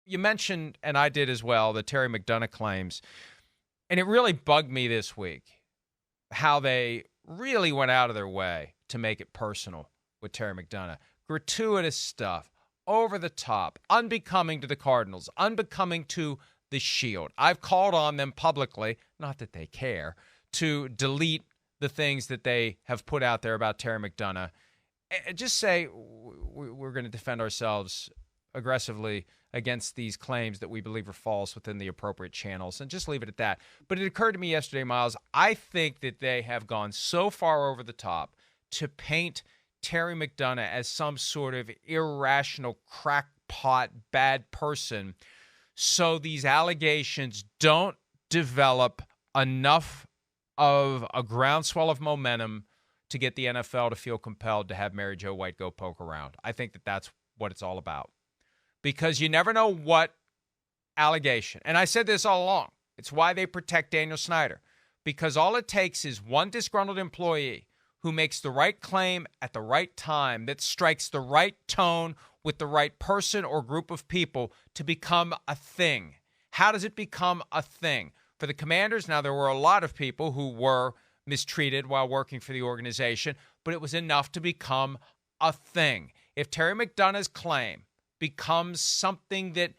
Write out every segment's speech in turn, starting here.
you mentioned, and I did as well, the Terry McDonough claims. And it really bugged me this week how they really went out of their way to make it personal with Terry McDonough. Gratuitous stuff, over the top, unbecoming to the Cardinals, unbecoming to the Shield. I've called on them publicly, not that they care, to delete the things that they have put out there about Terry McDonough. And just say we're going to defend ourselves aggressively against these claims that we believe are false within the appropriate channels, and just leave it at that. But it occurred to me yesterday, Myles, I think that they have gone so far over the top to paint Terry McDonough as some sort of irrational, crackpot, bad person, so these allegations don't develop enough of a groundswell of momentum to get the NFL to feel compelled to have Mary Jo White go poke around. I think that that's what it's all about. Because you never know what allegation. And I said this all along. It's why they protect Daniel Snyder. Because all it takes is one disgruntled employee who makes the right claim at the right time, that strikes the right tone with the right person or group of people to become a thing. How does it become a thing? For the Commanders, now there were a lot of people who were mistreated while working for the organization, but it was enough to become a thing. If Terry McDonough's claim becomes something that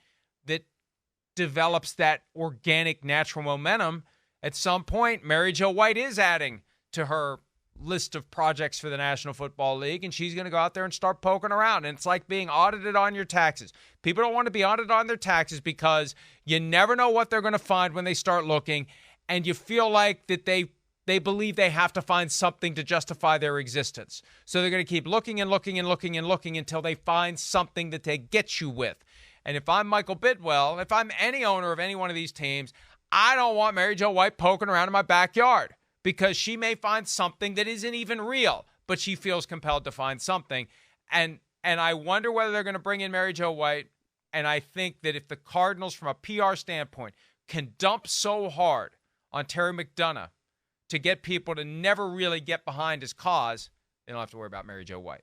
develops that organic, natural momentum, at some point, Mary Jo White is adding to her list of projects for the National Football League, and she's going to go out there and start poking around. And it's like being audited on your taxes. People don't want to be audited on their taxes because you never know what they're going to find when they start looking, and you feel like that they believe they have to find something to justify their existence. So they're going to keep looking and looking and looking and looking until they find something that they get you with. And if I'm Michael Bidwill, if I'm any owner of any one of these teams, I don't want Mary Jo White poking around in my backyard, because she may find something that isn't even real, but she feels compelled to find something. And I wonder whether they're going to bring in Mary Jo White. And I think that if the Cardinals, from a PR standpoint, can dump so hard on Terry McDonough to get people to never really get behind his cause, they don't have to worry about Mary Jo White.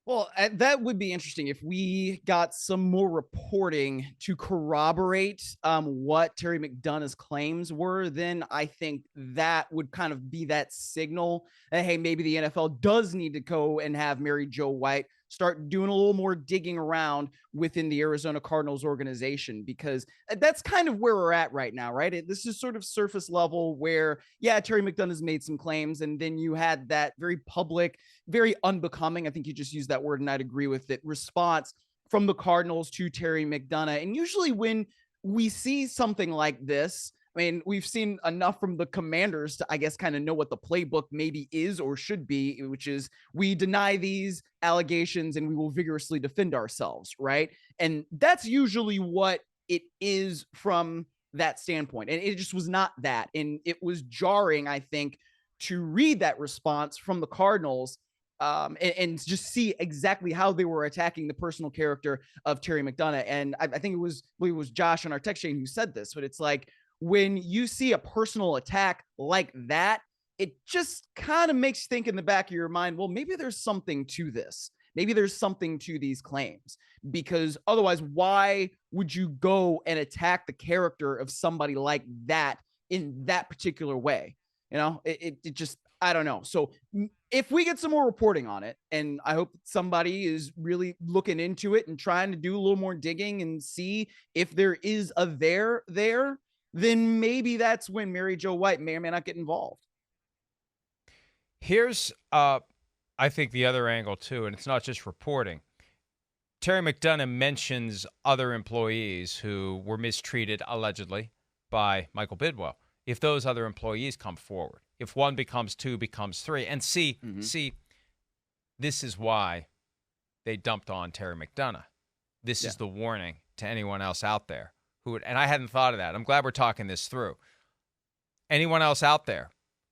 Well, that would be interesting if we got some more reporting to corroborate what Terry McDonough's claims were. Then I think that would kind of be that signal that, hey, maybe the NFL does need to go and have Mary Jo White start doing a little more digging around within the Arizona Cardinals organization, because that's kind of where we're at right now, right? This is sort of surface level where, yeah, Terry McDonough's made some claims, and then you had that very public, very unbecoming, I think you just used that word and I'd agree with it, response from the Cardinals to Terry McDonough. And usually when we see something like this, I mean, we've seen enough from the Commanders to, I guess, kind of know what the playbook maybe is or should be, which is we deny these allegations and we will vigorously defend ourselves, right? And that's usually what it is from that standpoint. And it just was not that. And it was jarring, I think, to read that response from the Cardinals and just see exactly how they were attacking the personal character of Terry McDonough. And I think it was Josh on our text chain who said this, but it's like, when you see a personal attack like that, it just kind of makes you think in the back of your mind, well, maybe there's something to this. Maybe there's something to these claims, because otherwise, why would you go and attack the character of somebody like that in that particular way? You know, it just, I don't know. So if we get some more reporting on it, and I hope somebody is really looking into it and trying to do a little more digging and see if there is a there, then maybe that's when Mary Jo White may or may not get involved. Here's, I think, the other angle, too, and it's not just reporting. Terry McDonough mentions other employees who were mistreated, allegedly, by Michael Bidwill. If those other employees come forward, if one becomes two, becomes three, and see, this is why they dumped on Terry McDonough. This is the warning to anyone else out there. And I hadn't thought of that. I'm glad we're talking this through. Anyone else out there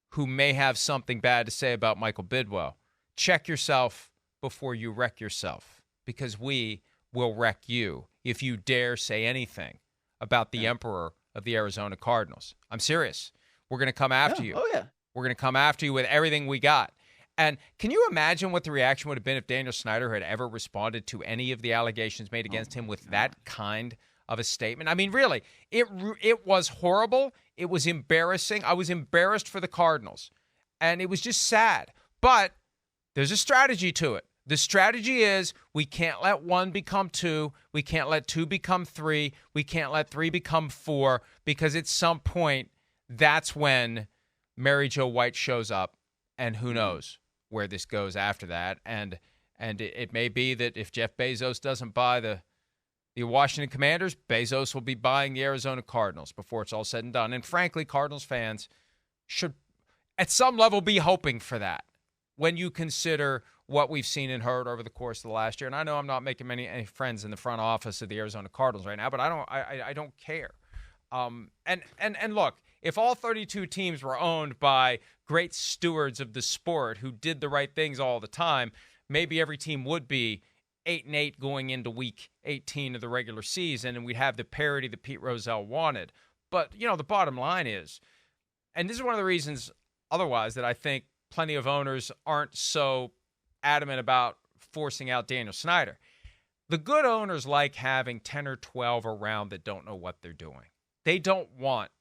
who may have something bad to say about Michael Bidwill, check yourself before you wreck yourself, because we will wreck you if you dare say anything about the emperor of the Arizona Cardinals. I'm serious. We're going to come after you. Oh, yeah. We're going to come after you with everything we got. And can you imagine what the reaction would have been if Daniel Snyder had ever responded to any of the allegations made against him with that kind of a statement? I mean, really, it was horrible. It was embarrassing. I was embarrassed for the Cardinals, and it was just sad. But there's a strategy to it. The strategy is we can't let 1 become 2. We can't let 2 become 3. We can't let 3 become 4, because at some point, that's when Mary Jo White shows up, and who knows where this goes after that. And it may be that if Jeff Bezos doesn't buy the Washington Commanders, Bezos will be buying the Arizona Cardinals before it's all said and done. And frankly, Cardinals fans should, at some level, be hoping for that when you consider what we've seen and heard over the course of the last year. And I know I'm not making any friends in the front office of the Arizona Cardinals right now, but I don't care. And look, if all 32 teams were owned by great stewards of the sport who did the right things all the time, maybe every team would be 8-8 going into week 18 of the regular season, and we'd have the parity that Pete Rozelle wanted. But, the bottom line is, and this is one of the reasons otherwise that I think plenty of owners aren't so adamant about forcing out Daniel Snyder. The good owners like having 10 or 12 around that don't know what they're doing. They don't want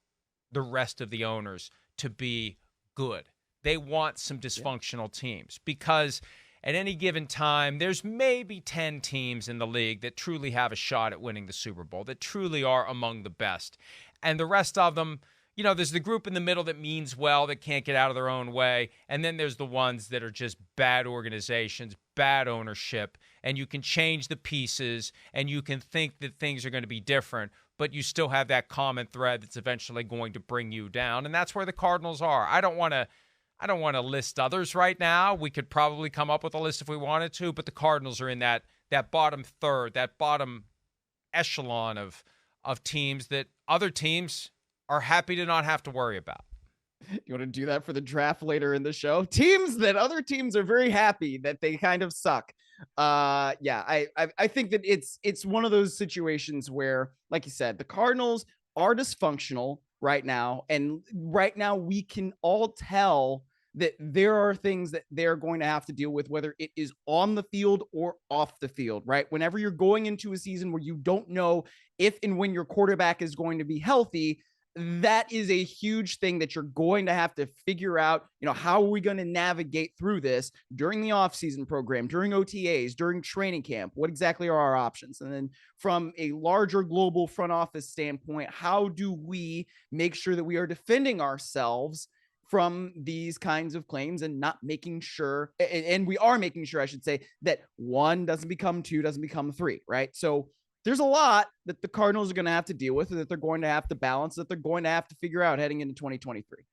the rest of the owners to be good. They want some dysfunctional teams, because at any given time, there's maybe 10 teams in the league that truly have a shot at winning the Super Bowl, that truly are among the best. And the rest of them, there's the group in the middle that means well, that can't get out of their own way. And then there's the ones that are just bad organizations, bad ownership, and you can change the pieces and you can think that things are going to be different, but you still have that common thread that's eventually going to bring you down. And that's where the Cardinals are. I don't want to list others right now. We could probably come up with a list if we wanted to, but the Cardinals are in that bottom third, that bottom echelon of teams that other teams are happy to not have to worry about. You want to do that for the draft later in the show? Teams that other teams are very happy that they kind of suck. I think that it's one of those situations where, like you said, the Cardinals are dysfunctional right now. And right now we can all tell that there are things that they're going to have to deal with, whether it is on the field or off the field, right? Whenever you're going into a season where you don't know if and when your quarterback is going to be healthy, that is a huge thing that you're going to have to figure out. How are we going to navigate through this during the offseason program, during OTAs, during training camp? What exactly are our options? And then from a larger global front office standpoint, how do we make sure that we are defending ourselves from these kinds of claims and not making sure, and we are making sure, I should say, that 1 doesn't become 2, doesn't become 3, right? So there's a lot that the Cardinals are going to have to deal with, that they're going to have to balance, that they're going to have to figure out heading into 2023.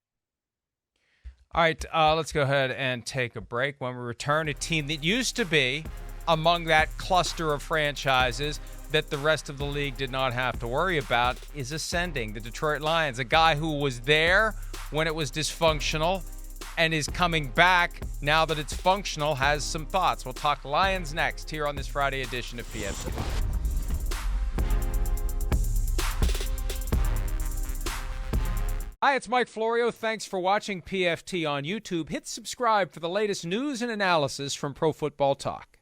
All right, let's go ahead and take a break. When we return, a team that used to be among that cluster of franchises that the rest of the league did not have to worry about is ascending. The Detroit Lions, a guy who was there when it was dysfunctional and is coming back now that it's functional, has some thoughts. We'll talk Lions next here on this Friday edition of PFT. Hi, it's Mike Florio. Thanks for watching PFT on YouTube. Hit subscribe for the latest news and analysis from Pro Football Talk.